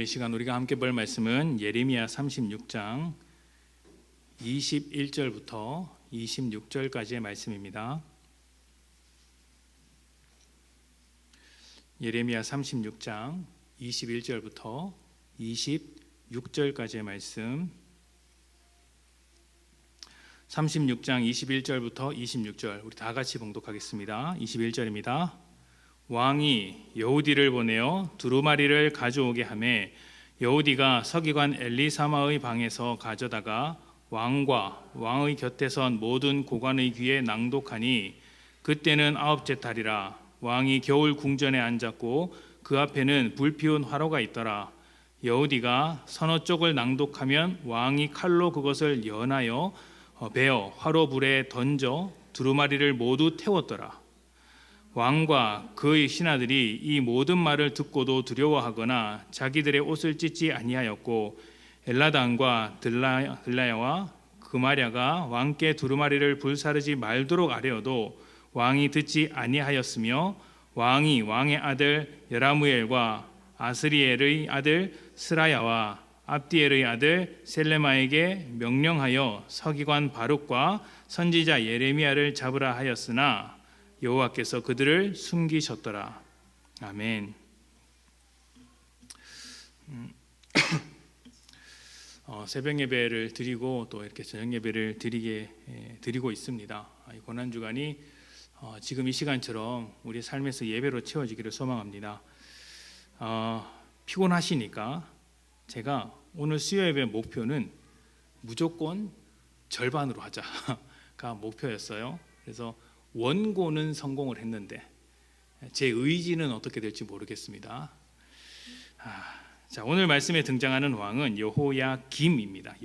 오늘 이 시간 우리가 함께 볼 말씀은 예레미야 36장 21절부터 26절까지의 말씀입니다. 예레미야 36장 21절부터 26절까지의 말씀. 36장 21절부터 26절 우리 다 같이 봉독하겠습니다. 21절입니다. 왕이 여우디를 보내어 두루마리를 가져오게 하매 여우디가 서기관 엘리사마의 방에서 가져다가 왕과 왕의 곁에 선 모든 고관의 귀에 낭독하니 그때는 9째 달이라. 왕이 겨울 궁전에 앉았고 그 앞에는 불피운 화로가 있더라. 여우디가 서너 쪽을 낭독하면 왕이 칼로 그것을 연하여 베어 화로 불에 던져 두루마리를 모두 태웠더라. 왕과 그의 신하들이 이 모든 말을 듣고도 두려워하거나 자기들의 옷을 찢지 아니하였고 엘라단과 들라야와 그마랴가 왕께 두루마리를 불사르지 말도록 아뢰어도 왕이 듣지 아니하였으며 왕이 왕의 아들 여라무엘과 아스리엘의 아들 스라야와 압디엘의 아들 셀레마에게 명령하여 서기관 바룩과 선지자 예레미야를 잡으라 하였으나 여호와께서 그들을 숨기셨더라. 아멘. 새벽 예배를 드리고 또 이렇게 저녁 예배를 드리고 있습니다. 이 고난 주간이 지금 이 시간처럼 우리 삶에서 예배로 채워지기를 소망합니다. 피곤하시니까 제가 오늘 수요 예배 목표는 무조건 절반으로 하자가 목표였어요. 그래서 원고는 성공을 했는데 제 의지는 어떻게 될지 모르겠습니다. 자, 오늘 말씀에 등장하는 왕은 여호야김입니다.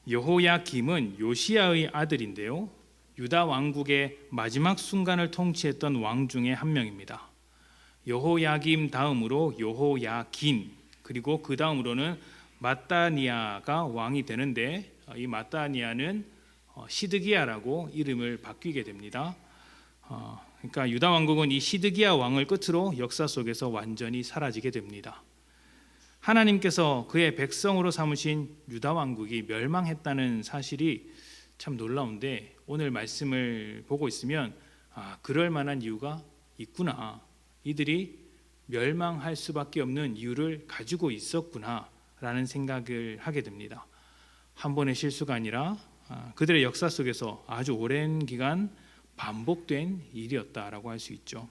여호야김은 요시야의 아들인데요, 유다 왕국의 마지막 순간을 통치했던 왕 중에 한 명입니다. 여호야김 다음으로 여호야긴, 그리고 그 다음으로는 마따니아가 왕이 되는데 이 마따니아는 시드기야라고 이름을 바뀌게 됩니다. 그러니까 유다 왕국은 이 시드기야 왕을 끝으로 역사 속에서 완전히 사라지게 됩니다. 하나님께서 그의 백성으로 삼으신 유다 왕국이 멸망했다는 사실이 참 놀라운데 오늘 말씀을 보고 있으면 그럴 만한 이유가 있구나, 이들이 멸망할 수밖에 없는 이유를 가지고 있었구나라는 생각을 하게 됩니다. 한 번의 실수가 아니라 그들의 역사 속에서 아주 오랜 기간 반복된 일이었다라고 할 수 있죠.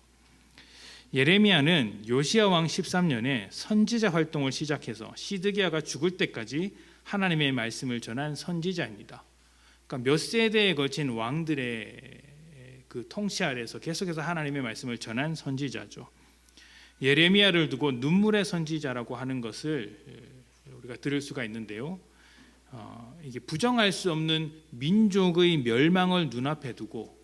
예레미야는 요시야 왕 13년에 선지자 활동을 시작해서 시드기야가 죽을 때까지 하나님의 말씀을 전한 선지자입니다. 그러니까 몇 세대에 걸친 왕들의 그 통치 아래에서 계속해서 하나님의 말씀을 전한 선지자죠. 예레미야를 두고 눈물의 선지자라고 하는 것을 우리가 들을 수가 있는데요, 이게 부정할 수 없는 민족의 멸망을 눈앞에 두고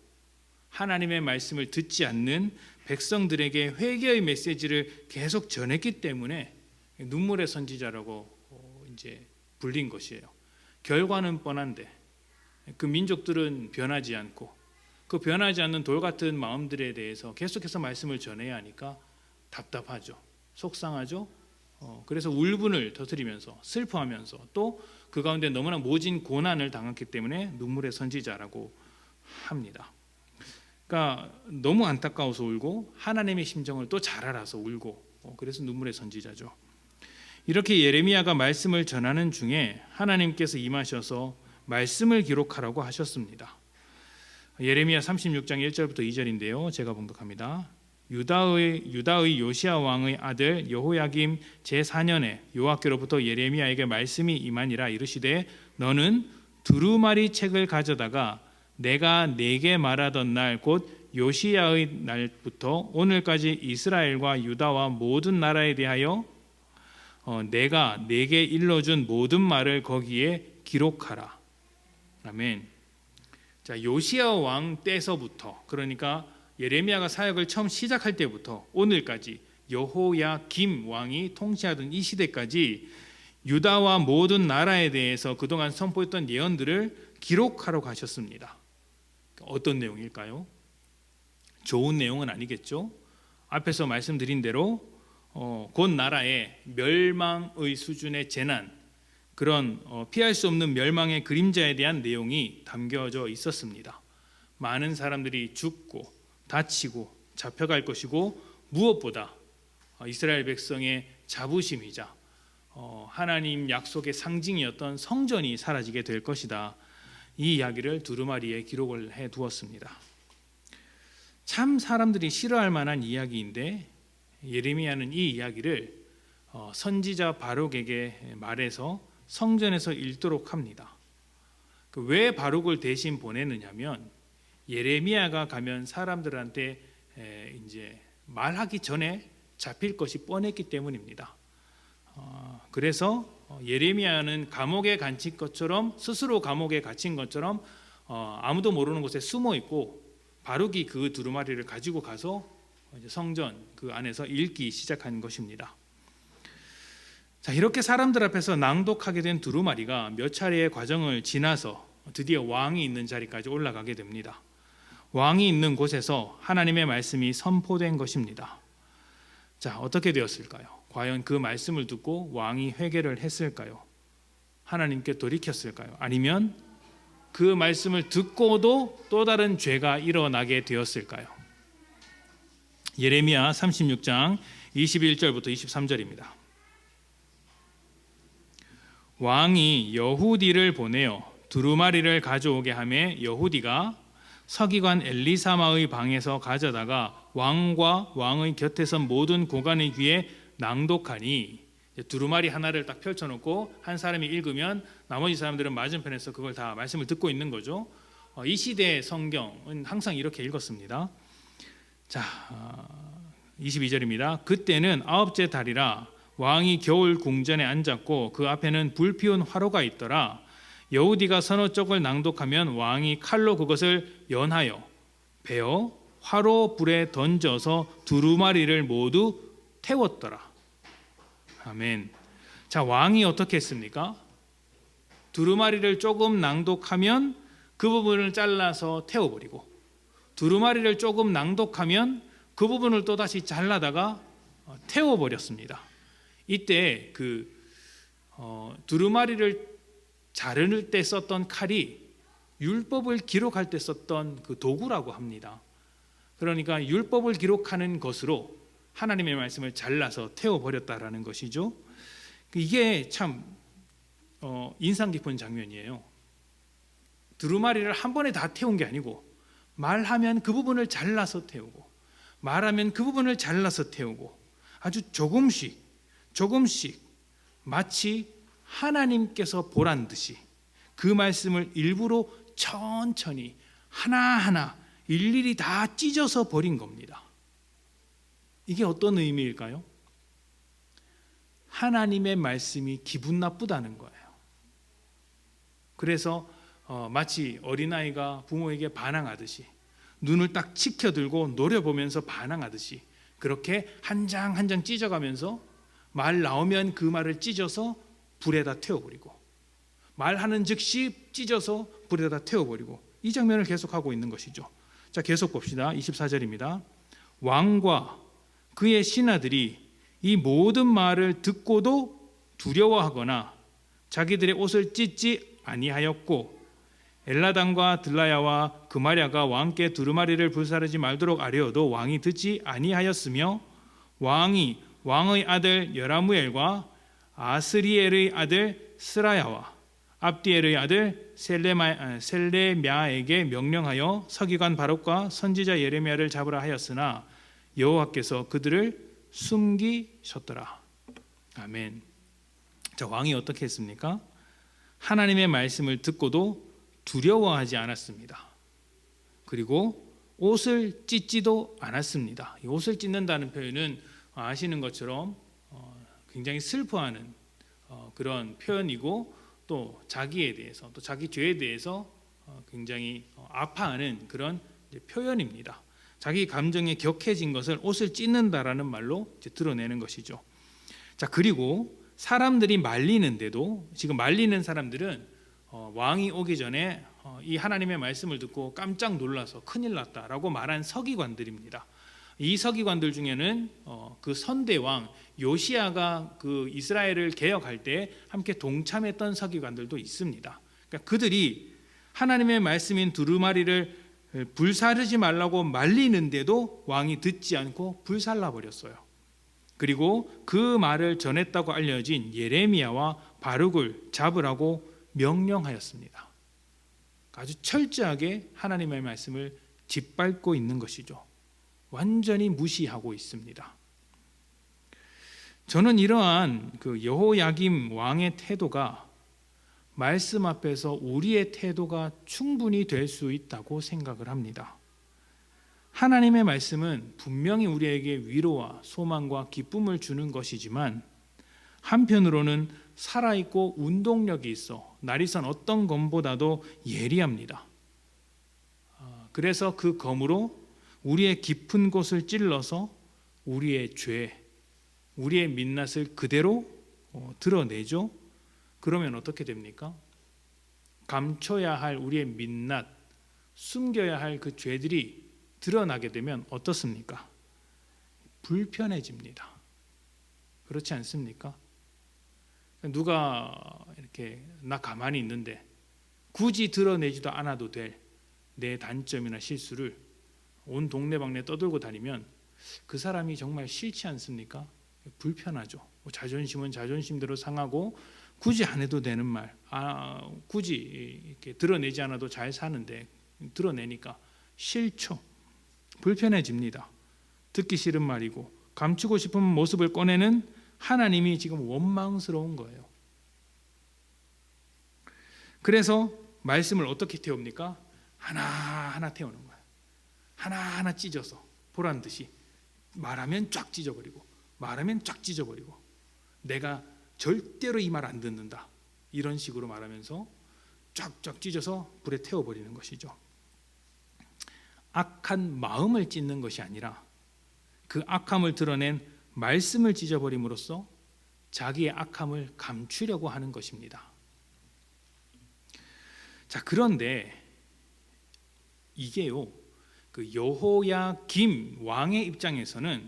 하나님의 말씀을 듣지 않는 백성들에게 회개의 메시지를 계속 전했기 때문에 눈물의 선지자라고 이제 불린 것이에요. 결과는 뻔한데 그 민족들은 변하지 않고 그 변하지 않는 돌 같은 마음들에 대해서 계속해서 말씀을 전해야 하니까 답답하죠, 속상하죠. 그래서 울분을 터뜨리면서 슬퍼하면서 또 그 가운데 너무나 모진 고난을 당했기 때문에 눈물의 선지자라고 합니다. 그러니까 너무 안타까워서 울고 하나님의 심정을 또 잘 알아서 울고 그래서 눈물의 선지자죠. 이렇게 예레미야가 말씀을 전하는 중에 하나님께서 임하셔서 말씀을 기록하라고 하셨습니다. 예레미야 36장 1절부터 2절인데요, 제가 봉독합니다. 유다의 요시야 왕의 아들 여호야김 제4년에 여호와께로부터 예레미야에게 말씀이 임하니라. 이르시되 너는 두루마리 책을 가져다가 내가 네게 말하던 날 곧 요시야의 날부터 오늘까지 이스라엘과 유다와 모든 나라에 대하여 내가 네게 일러준 모든 말을 거기에 기록하라. 아멘. 자, 요시야 왕 때서부터, 그러니까 예레미야가 사역을 처음 시작할 때부터 오늘까지 여호야김 왕이 통치하던 이 시대까지 유다와 모든 나라에 대해서 그동안 선포했던 예언들을 기록하러 가셨습니다. 어떤 내용일까요? 좋은 내용은 아니겠죠. 앞에서 말씀드린 대로 곧 나라의 멸망의 수준의 재난, 그런 피할 수 없는 멸망의 그림자에 대한 내용이 담겨져 있었습니다. 많은 사람들이 죽고 다치고 잡혀갈 것이고, 무엇보다 이스라엘 백성의 자부심이자 하나님 약속의 상징이었던 성전이 사라지게 될 것이다. 이 이야기를 두루마리에 기록을 해 두었습니다. 참 사람들이 싫어할 만한 이야기인데, 예레미야는 이 이야기를 선지자 바룩에게 말해서 성전에서 읽도록 합니다. 왜 바룩을 대신 보내느냐면, 예레미야가 가면 사람들한테 이제 말하기 전에 잡힐 것이 뻔했기 때문입니다. 그래서 예레미야는 감옥에 갇힌 것처럼, 스스로 감옥에 갇힌 것처럼 아무도 모르는 곳에 숨어 있고, 바룩이 그 두루마리를 가지고 가서 성전 그 안에서 읽기 시작한 것입니다. 자, 이렇게 사람들 앞에서 낭독하게 된 두루마리가 몇 차례의 과정을 지나서 드디어 왕이 있는 자리까지 올라가게 됩니다. 왕이 있는 곳에서 하나님의 말씀이 선포된 것입니다. 자, 어떻게 되었을까요? 과연 그 말씀을 듣고 왕이 회개를 했을까요? 하나님께 돌이켰을까요? 아니면 그 말씀을 듣고도 또 다른 죄가 일어나게 되었을까요? 예레미야 36장 21절부터 23절입니다. 왕이 여후디를 보내어 두루마리를 가져오게 하매, 여후디가 서기관 엘리사마의 방에서 가져다가 왕과 왕의 곁에 선 모든 고관의 귀에 낭독하니, 두루마리 하나를 딱 펼쳐놓고 한 사람이 읽으면 나머지 사람들은 맞은편에서 그걸 다 말씀을 듣고 있는 거죠. 이 시대의 성경은 항상 이렇게 읽었습니다. 자, 22절입니다. 그때는 9째 달이라, 왕이 겨울 궁전에 앉았고 그 앞에는 불피운 화로가 있더라. 여후디가 서너 쪽을 낭독하면 왕이 칼로 그것을 연하여 베어 화로 불에 던져서 두루마리를 모두 태웠더라. 아멘. 자, 왕이 어떻게 했습니까? 두루마리를 조금 낭독하면 그 부분을 잘라서 태워버리고, 두루마리를 조금 낭독하면 그 부분을 또다시 잘라다가 태워버렸습니다. 이때 두루마리를 자를 때 썼던 칼이 율법을 기록할 때 썼던 그 도구라고 합니다. 그러니까 율법을 기록하는 것으로 하나님의 말씀을 잘라서 태워버렸다라는 것이죠. 이게 참 인상 깊은 장면이에요. 두루마리를 한 번에 다 태운 게 아니고, 말하면 그 부분을 잘라서 태우고, 말하면 그 부분을 잘라서 태우고, 아주 조금씩 마치 하나님께서 보란 듯이 그 말씀을 일부러 천천히 하나하나 일일이 다 찢어서 버린 겁니다. 이게 어떤 의미일까요? 하나님의 말씀이 기분 나쁘다는 거예요. 그래서 마치 어린아이가 부모에게 반항하듯이, 눈을 딱 치켜들고 노려보면서 반항하듯이, 그렇게 한 장 한 장 찢어가면서 말 나오면 그 말을 찢어서 불에다 태워버리고, 말하는 즉시 찢어서 불에다 태워버리고, 이 장면을 계속하고 있는 것이죠. 자, 계속 봅시다. 24절입니다. 왕과 그의 신하들이 이 모든 말을 듣고도 두려워하거나 자기들의 옷을 찢지 아니하였고, 엘라단과 들라야와 그마랴가 왕께 두루마리를 불사르지 말도록 아뢰어도 왕이 듣지 아니하였으며, 왕이 왕의 아들 여라무엘과 아스리엘의 아들 스라야와 압디엘의 아들 셀레미야에게 명령하여 서기관 바룩과 선지자 예레미야를 잡으라 하였으나 여호와께서 그들을 숨기셨더라. 아멘. 자, 왕이 어떻게 했습니까? 하나님의 말씀을 듣고도 두려워하지 않았습니다. 그리고 옷을 찢지도 않았습니다. 이 옷을 찢는다는 표현은 아시는 것처럼 굉장히 슬퍼하는 그런 표현이고, 또 자기에 대해서, 또 자기 죄에 대해서 굉장히 아파하는 그런 표현입니다. 자기 감정에 격해진 것을 옷을 찢는다라는 말로 드러내는 것이죠. 자, 그리고 사람들이 말리는데도, 지금 말리는 사람들은 왕이 오기 전에 이 하나님의 말씀을 듣고 깜짝 놀라서 큰일 났다라고 말한 서기관들입니다. 이 서기관들 중에는 그 선대왕 요시야가 그 이스라엘을 개혁할 때 함께 동참했던 서기관들도 있습니다. 그러니까 그들이 하나님의 말씀인 두루마리를 불사르지 말라고 말리는데도 왕이 듣지 않고 불살라 버렸어요. 그리고 그 말을 전했다고 알려진 예레미야와 바룩을 잡으라고 명령하였습니다. 아주 철저하게 하나님의 말씀을 짓밟고 있는 것이죠. 완전히 무시하고 있습니다. 저는 이러한 그 여호야김 왕의 태도가 말씀 앞에서 우리의 태도가 충분히 될 수 있다고 생각을 합니다. 하나님의 말씀은 분명히 우리에게 위로와 소망과 기쁨을 주는 것이지만 한편으로는 살아있고 운동력이 있어 날이선 어떤 검보다도 예리합니다. 그래서 그 검으로 우리의 깊은 곳을 찔러서 우리의 죄, 우리의 민낯을 그대로 드러내죠. 그러면 어떻게 됩니까? 감춰야 할 우리의 민낯, 숨겨야 할 그 죄들이 드러나게 되면 어떻습니까? 불편해집니다. 그렇지 않습니까? 누가 이렇게 나 가만히 있는데 굳이 드러내지도 않아도 될 내 단점이나 실수를 온 동네방네 떠들고 다니면 그 사람이 정말 싫지 않습니까? 불편하죠. 자존심은 자존심대로 상하고 굳이 안 해도 되는 말, 굳이 이렇게 드러내지 않아도 잘 사는데 드러내니까 싫죠. 불편해집니다. 듣기 싫은 말이고 감추고 싶은 모습을 꺼내는 하나님이 지금 원망스러운 거예요. 그래서 말씀을 어떻게 태웁니까? 하나하나 태우는 거예요. 하나하나 찢어서 보란 듯이 말하면 쫙 찢어버리고 말하면 쫙 찢어버리고 내가 절대로 이 말 안 듣는다 이런 식으로 말하면서 쫙쫙 찢어서 불에 태워버리는 것이죠. 악한 마음을 찢는 것이 아니라 그 악함을 드러낸 말씀을 찢어버림으로써 자기의 악함을 감추려고 하는 것입니다. 자, 그런데 이게요, 그 여호야김 왕의 입장에서는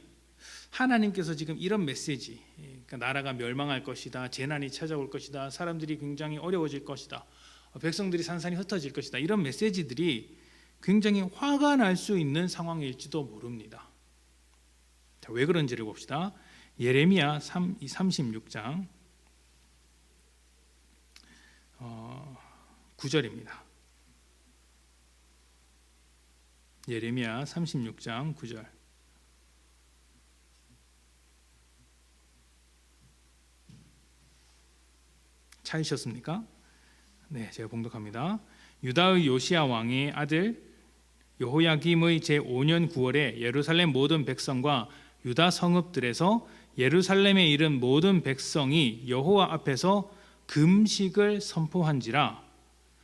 하나님께서 지금 이런 메시지, 그러니까 나라가 멸망할 것이다, 재난이 찾아올 것이다, 사람들이 굉장히 어려워질 것이다, 백성들이 산산이 흩어질 것이다, 이런 메시지들이 굉장히 화가 날 수 있는 상황일지도 모릅니다. 자, 왜 그런지를 봅시다. 예레미야 36장 9절입니다. 예레미야 36장 9절. 찾으셨습니까? 네, 제가 봉독합니다. 유다의 요시야 왕의 아들 여호야김의 제5년 9월에 예루살렘 모든 백성과 유다 성읍들에서 예루살렘에 이른 모든 백성이 여호와 앞에서 금식을 선포한지라.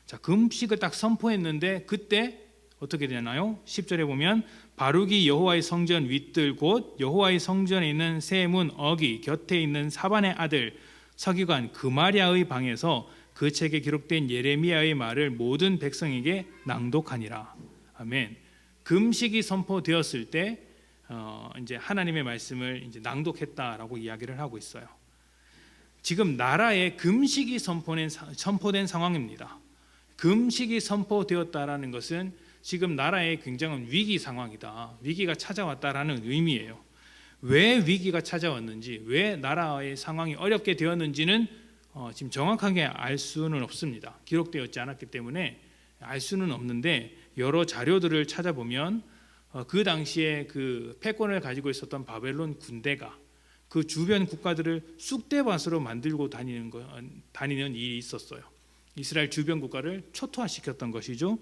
자, 금식을 딱 선포했는데 그때 어떻게 되나요? 10절에 보면 바룩이 여호와의 성전 윗뜰 곧 여호와의 성전에 있는 세 문 어기 곁에 있는 사반의 아들 서기관 그마랴의 방에서 그 책에 기록된 예레미야의 말을 모든 백성에게 낭독하니라. 아멘. 금식이 선포되었을 때 이제 하나님의 말씀을 이제 낭독했다라고 이야기를 하고 있어요. 지금 나라에 금식이 선포된 상황입니다. 금식이 선포되었다라는 것은 지금 나라에 굉장한 위기 상황이다, 위기가 찾아왔다라는 의미예요. 왜 위기가 찾아왔는지, 왜 나라의 상황이 어렵게 되었는지는 지금 정확하게 알 수는 없습니다. 기록되었지 않았기 때문에 알 수는 없는데 여러 자료들을 찾아보면 그 당시에 그 패권을 가지고 있었던 바벨론 군대가 그 주변 국가들을 쑥대밭으로 만들고 다니는 일이 있었어요. 이스라엘 주변 국가를 초토화시켰던 것이죠.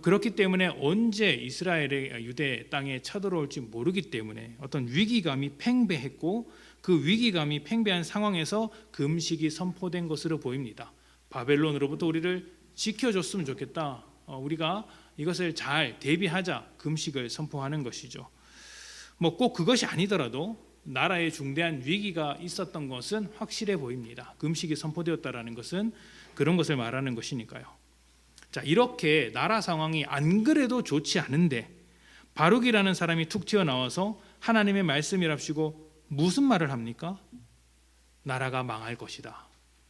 그렇기 때문에 언제 이스라엘의 유대 땅에 쳐들어올지 모르기 때문에 어떤 위기감이 팽배했고 그 위기감이 팽배한 상황에서 금식이 선포된 것으로 보입니다. 바벨론으로부터 우리를 지켜줬으면 좋겠다, 우리가 이것을 잘 대비하자, 금식을 선포하는 것이죠. 뭐 꼭 그것이 아니더라도 나라에 중대한 위기가 있었던 것은 확실해 보입니다. 금식이 선포되었다라는 것은 그런 것을 말하는 것이니까요. 자, 이렇게 나라 상황이 안 그래도 좋지 않은데 바룩이라는 사람이 툭 튀어나와서 하나님의 말씀이랍시고 무슨 말을 합니까? 나라가 망할 것이다,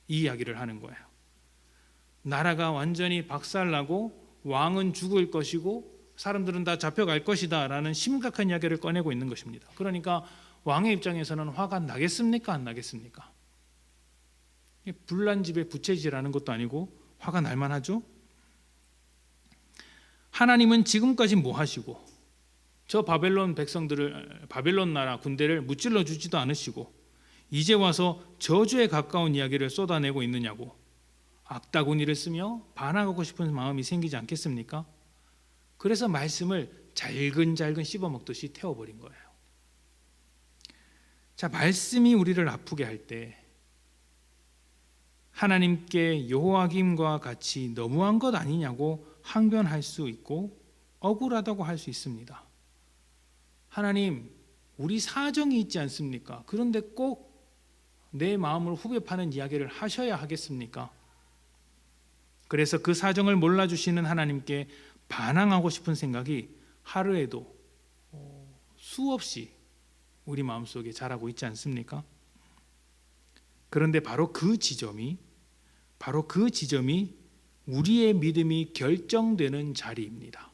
이 이야기를 하는 거예요. 나라가 완전히 박살나고 왕은 죽을 것이고 사람들은 다 잡혀갈 것이다 라는 심각한 이야기를 꺼내고 있는 것입니다. 그러니까 왕의 입장에서는 화가 나겠습니까? 안 나겠습니까? 불난 집에 부채질하는 것도 아니고 화가 날만하죠. 하나님은 지금까지 뭐 하시고 저 바벨론 백성들을, 바벨론 나라 군대를 무찔러 주지도 않으시고 이제 와서 저주에 가까운 이야기를 쏟아내고 있느냐고 악다구니를 쓰며 반항하고 싶은 마음이 생기지 않겠습니까? 그래서 말씀을 잘근잘근 씹어먹듯이 태워버린 거예요. 자, 말씀이 우리를 아프게 할 때 하나님께 여호와김과 같이 너무한 것 아니냐고 항변할 수 있고 억울하다고 할 수 있습니다. 하나님, 우리 사정이 있지 않습니까? 그런데 꼭 내 마음을 후벼 파는 이야기를 하셔야 하겠습니까? 그래서 그 사정을 몰라주시는 하나님께 반항하고 싶은 생각이 하루에도 수없이 우리 마음속에 자라고 있지 않습니까? 그런데 바로 그 지점이 우리의 믿음이 결정되는 자리입니다.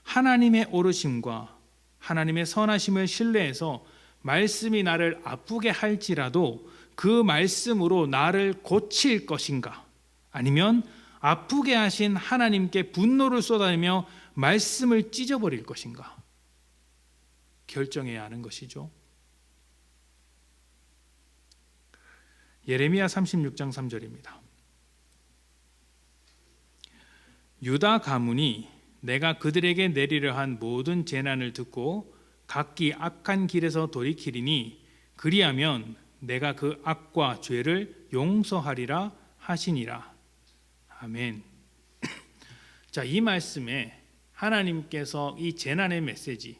하나님의 오르심과 하나님의 선하심을 신뢰해서 말씀이 나를 아프게 할지라도 그 말씀으로 나를 고칠 것인가, 아니면 아프게 하신 하나님께 분노를 쏟아내며 말씀을 찢어버릴 것인가 결정해야 하는 것이죠. 예레미야 36장 3절입니다. 유다 가문이 내가 그들에게 내리려 한 모든 재난을 듣고 각기 악한 길에서 돌이키리니 그리하면 내가 그 악과 죄를 용서하리라 하시니라. 아멘. 자, 이 말씀에 하나님께서 이 재난의 메시지,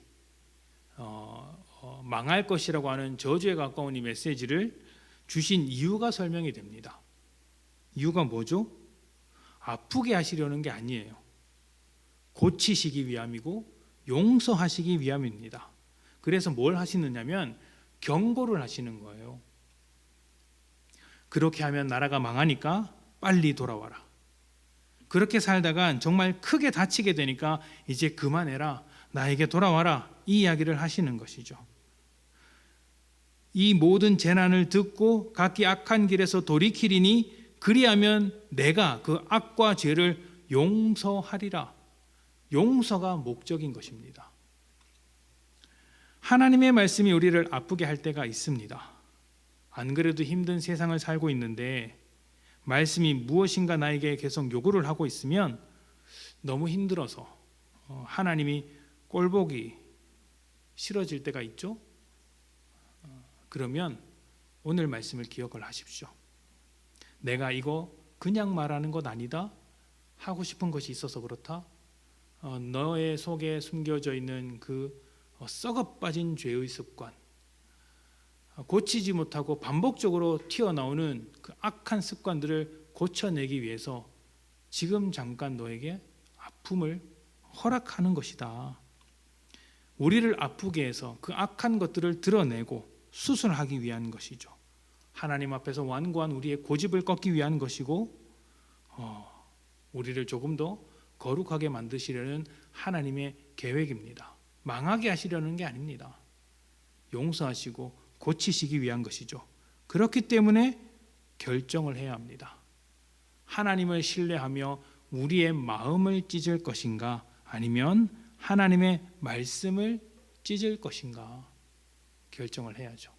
망할 것이라고 하는 저주에 가까운 이 메시지를 주신 이유가 설명이 됩니다. 이유가 뭐죠? 아프게 하시려는 게 아니에요. 고치시기 위함이고 용서하시기 위함입니다. 그래서 뭘 하시느냐면 경고를 하시는 거예요. 그렇게 하면 나라가 망하니까 빨리 돌아와라. 그렇게 살다가 정말 크게 다치게 되니까 이제 그만해라, 나에게 돌아와라, 이 이야기를 하시는 것이죠. 이 모든 재난을 듣고 각기 악한 길에서 돌이키리니 그리하면 내가 그 악과 죄를 용서하리라. 용서가 목적인 것입니다. 하나님의 말씀이 우리를 아프게 할 때가 있습니다. 안 그래도 힘든 세상을 살고 있는데 말씀이 무엇인가 나에게 계속 요구를 하고 있으면 너무 힘들어서 하나님이 꼴보기 싫어질 때가 있죠. 그러면 오늘 말씀을 기억을 하십시오. 내가 이거 그냥 말하는 것 아니다, 하고 싶은 것이 있어서 그렇다, 너의 속에 숨겨져 있는 그 썩어 빠진 죄의 습관, 고치지 못하고 반복적으로 튀어나오는 그 악한 습관들을 고쳐내기 위해서 지금 잠깐 너에게 아픔을 허락하는 것이다. 우리를 아프게 해서 그 악한 것들을 드러내고 수술하기 위한 것이죠. 하나님 앞에서 완고한 우리의 고집을 꺾기 위한 것이고, 우리를 조금 더 거룩하게 만드시려는 하나님의 계획입니다. 망하게 하시려는 게 아닙니다. 용서하시고 고치시기 위한 것이죠. 그렇기 때문에 결정을 해야 합니다. 하나님을 신뢰하며 우리의 마음을 찢을 것인가, 아니면 하나님의 말씀을 찢을 것인가 결정을 해야죠.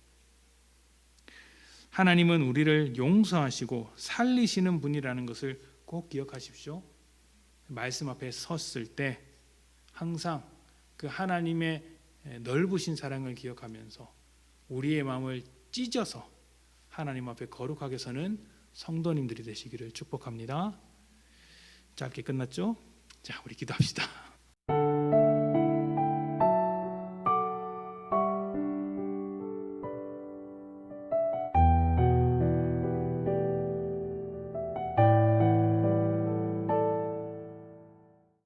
하나님은 우리를 용서하시고 살리시는 분이라는 것을 꼭 기억하십시오. 말씀 앞에 섰을 때 항상 그 하나님의 넓으신 사랑을 기억하면서 우리의 마음을 찢어서 하나님 앞에 거룩하게 서는 성도님들이 되시기를 축복합니다. 짧게 끝났죠? 자, 우리 기도합시다.